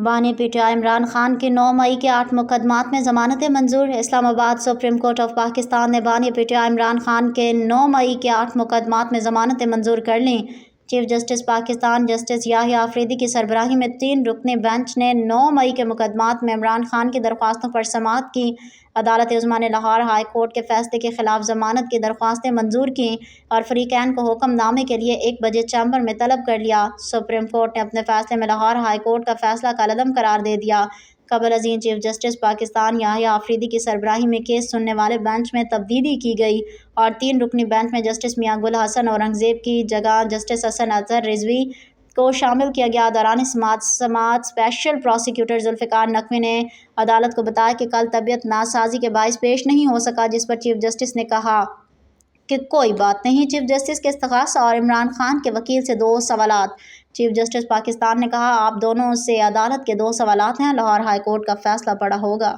بانی P T I Imran Khan کی 9 مئی کے 8 مقدمات میں ضمانتیں منظور۔ اسلام آباد سپریم کورٹ آف پاکستان نے بانی P T I Imran Khan کے 9 مئی کے 8 مقدمات میں ضمانتیں منظور کر لیں۔ چیف جسٹس پاکستان جسٹس یحییٰ آفریدی کی سربراہی میں 3 رکنی بینچ نے 9 مئی کے مقدمات میں عمران خان کی درخواستوں پر سماعت کی۔ عدالت عظمیٰ نے لاہور ہائی کورٹ کے فیصلے کے خلاف ضمانت کی درخواستیں منظور کیں اور فریقین کو حکم نامے کے لیے 1 بجے چیمبر میں طلب کر لیا۔ سپریم کورٹ نے اپنے فیصلے میں لاہور ہائی کورٹ کا فیصلہ کالعدم قرار دے دیا۔ قبل ازیں چیف جسٹس پاکستان یحییٰ آفریدی کی سربراہی میں کیس سننے والے بینچ میں تبدیلی کی گئی اور 3 رکنی بینچ میں جسٹس میاں گل حسن اورنگزیب کی جگہ جسٹس حسن اظہر رضوی کو شامل کیا گیا۔ دوران سماعت اسپیشل پراسیکیوٹر ذوالفقار نقوی نے عدالت کو بتایا کہ کل طبیعت ناسازی کے باعث پیش نہیں ہو سکا، جس پر چیف جسٹس نے کہا کہ کوئی بات نہیں۔ چیف جسٹس کے استغاثہ اور عمران خان کے وکیل سے 2 سوالات۔ چیف جسٹس پاکستان نے کہا آپ دونوں سے عدالت کے 2 سوالات ہیں، لاہور ہائی کورٹ کا فیصلہ پڑا ہوگا۔